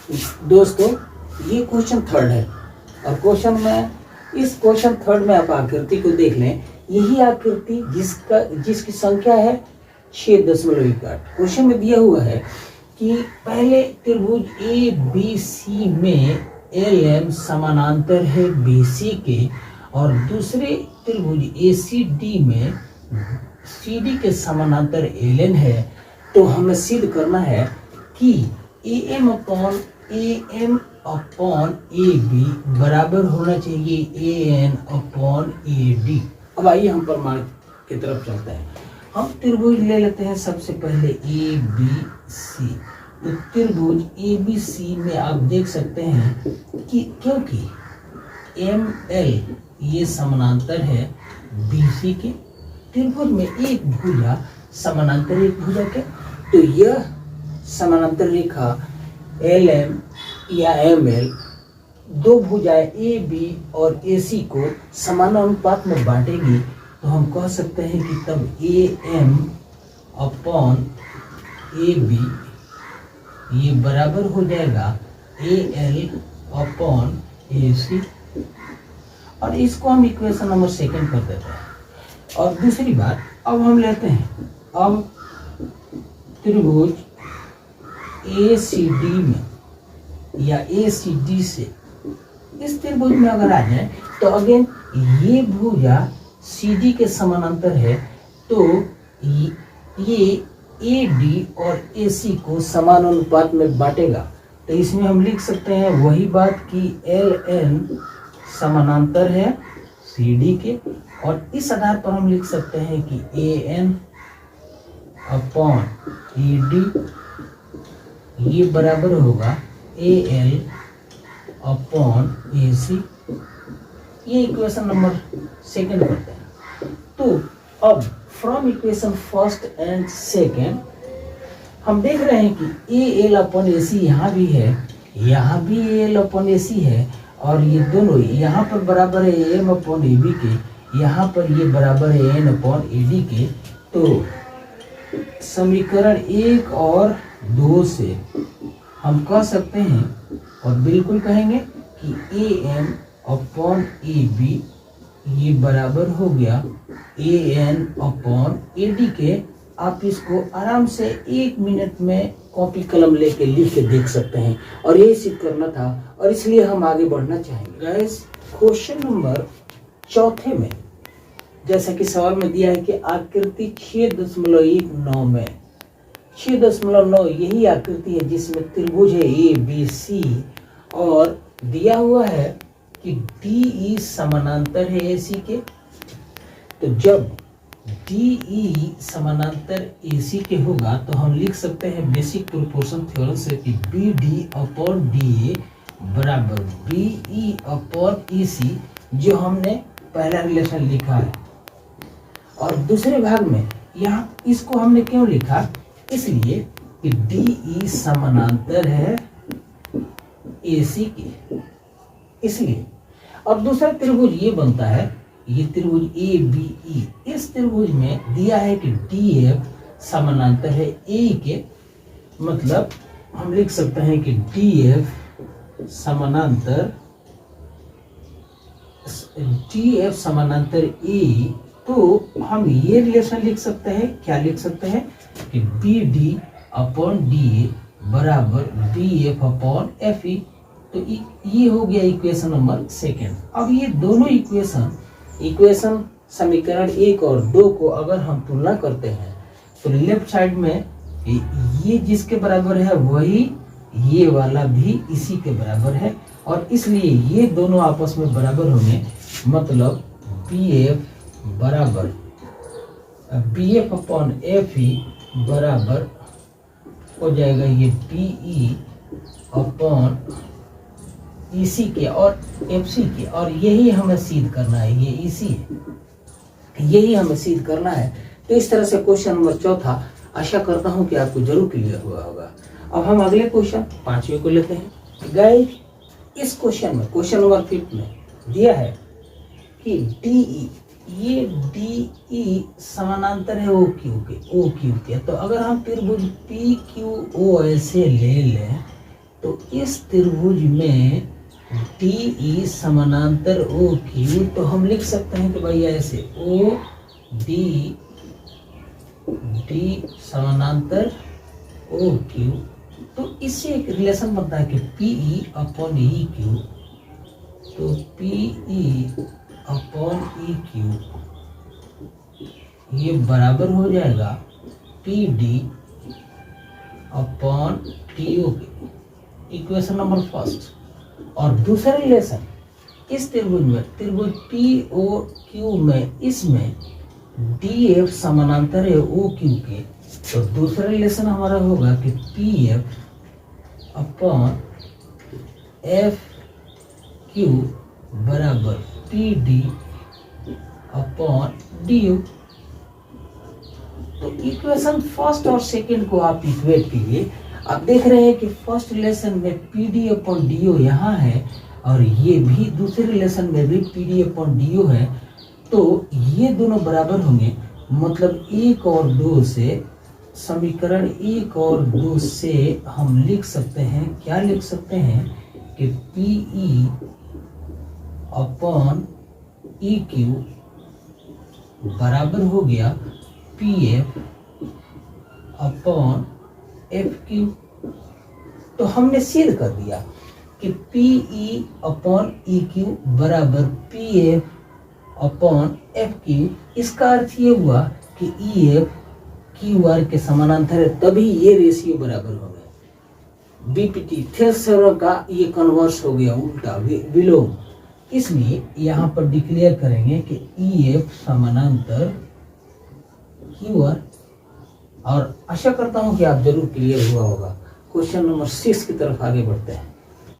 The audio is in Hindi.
दोस्तों ये क्वेश्चन थर्ड है और इस क्वेश्चन थर्ड में आप आकृति को देख लें। यही आकृति जिसकी संख्या है 6.8। क्वेश्चन में दिया हुआ है कि पहले त्रिभुज ए बी सी में एल एम समानांतर है बी सी के और दूसरे त्रिभुज ए सी डी में सी डी के समानांतर एल एन है। तो हमें सिद्ध करना है कि A M upon A B बराबर होना चाहिए A N upon A D. अब आइए हम प्रमाण की तरफ चलते हैं। हम त्रिभुज ले लेते हैं सबसे पहले ए बी सी। तो त्रिभुज ए बी सी में आप देख सकते हैं कि क्योंकि एम एल ये समानांतर है बी सी के, त्रिभुज में एक भुजा समानांतर एक भुजा के, तो यह समानांतर रेखा एल एम या एम एल दो भुजाएं ए बी और ए सी को समानुपात में बांटेगी। तो हम कह सकते हैं कि तब A M upon A B ये बराबर हो जाएगा ए एल अपॉन ए सी, और इसको हम इक्वेशन नंबर सेकंड कर देते हैं। और दूसरी बात अब हम लेते हैं, अब त्रिभुज ए सी डी में या ए सी डी से इस त्रिभुज में अगर आ जाए तो अगेन ये भुजा सी डी के समानांतर है, तो ये ए डी और ए सी को समान अनुपात में बांटेगा। तो इसमें हम लिख सकते हैं वही बात कि एल एन समानांतर है सी डी के, और इस आधार पर हम लिख सकते हैं कि ए एन अपॉन ए डी ये बराबर होगा ए एल अपॉन ए सी। ये इक्वेशन नंबर सेकंड करते हैं। तो अब from equation first and second हम देख रहे हैं कि ए एल अपॉन ए सी यहाँ भी है, यहाँ भी ए एल अपॉन ए सी है, और ये दोनों यहाँ पर बराबर है A M upon A B के, यहाँ पर ये बराबर है एन अपॉन ए डी के। तो समीकरण 1 और 2 से हम कह सकते हैं और बिल्कुल कहेंगे कि A M upon A B ये बराबर हो गया A N upon A D के। आप इसको आराम से 1 मिनट में कॉपी कलम लेके लिख के देख सकते हैं, और यही सिद्ध करना था और इसलिए हम आगे बढ़ना चाहेंगे। गाइस क्वेश्चन नंबर चौथे में जैसा कि सवाल में दिया है कि आकृति 6.19 में 6.9 यही आकृति है जिसमें त्रिभुज है ए बी सी, और दिया हुआ है कि डी ई समानांतर है ए सी के। तो जब डी ई समानांतर ए सी के होगा तो हम लिख सकते हैं बेसिक प्रोपोर्शन थ्योरम से कि B D upon D A बराबर बी ई अपॉन ई सी, जो हमने पहला रिलेशन लिखा है। और दूसरे भाग में यहाँ इसको हमने क्यों लिखा, इसलिए कि डी ई समानांतर है ए सी के, इसलिए। अब दूसरा त्रिभुज ये बनता है, ये त्रिभुज ए बी ई। इस त्रिभुज में दिया है कि डी एफ समानांतर है ए के, मतलब हम लिख सकते हैं कि डी एफ समानांतर ए। तो हम ये रिलेशन लिख सकते हैं, क्या लिख सकते हैं कि B D upon D A बराबर B F upon F E. तो ये हो गया इक्वेशन नंबर सेकेंड। अब ये दोनों इक्वेशन समीकरण 1 और 2 को अगर हम तुलना करते हैं तो लेफ्ट साइड में ये जिसके बराबर है वही ये वाला भी इसी के बराबर है, और इसलिए ये दोनों आपस में बराबर होंगे, मतलब बी एफ बराबर B F upon F E बराबर हो जाएगा ये डी ई अपॉन ई सी के और एफ सी के। और यही हमें सिद्ध करना है, ये ई सी है, यही हमें सिद्ध करना है। तो इस तरह से क्वेश्चन नंबर चौथा आशा करता हूं कि आपको जरूर क्लियर हुआ होगा। अब हम अगले क्वेश्चन 5वें को लेते हैं। गाइस इस क्वेश्चन में क्वेश्चन नंबर 5 में दिया है कि डी ई, ये डी ई समानांतर है ओ क्यू के। तो अगर हम त्रिभुज पी क्यू ओ ऐसे ले लें तो इस त्रिभुज में DE समानांतर OQ, तो हम लिख सकते हैं कि भाई ऐसे OD समानांतर OQ। तो इससे एक रिलेशन बनता है कि PE अपॉन EQ, तो PE अपॉन EQ ये बराबर हो जाएगा PD अपॉन DO के। Equation number first. और दूसरा रिलेशन इस त्रिभुज में, त्रिभुज POQ में, इसमें DF समानांतर है OQ के, तो दूसरा रिलेशन हमारा होगा कि PF अपॉन FQ बराबर PD अपॉन DU। तो इक्वेशन फर्स्ट और सेकंड को आप इक्वेट कीजिए। आप देख रहे हैं कि फर्स्ट रिलेशन में PD अपॉन DO यहाँ है, और ये भी दूसरे रिलेशन में भी PD अपॉन DO है, तो ये दोनों बराबर होंगे। मतलब 1 और 2 से, समीकरण 1 और 2 से हम लिख सकते हैं, क्या लिख सकते हैं कि PE अपॉन EQ बराबर हो गया PF अपॉन FQ। तो हमने सिद्ध कर दिया कि PE अपॉन EQ बराबर PF अपॉन FQ। इसका अर्थ ये हुआ कि EF QR के समानांतर है, तभी ये रेशियो बराबर हो गया। BPT थ्योरम का ये कन्वर्स हो गया उल्टा, विलोम। इसलिए यहाँ पर डिक्लेयर करेंगे कि EF समानांतर QR। और आशा करता हूँ कि आप जरूर क्लियर हुआ होगा। क्वेश्चन नंबर 6 की तरफ आगे बढ़ते हैं।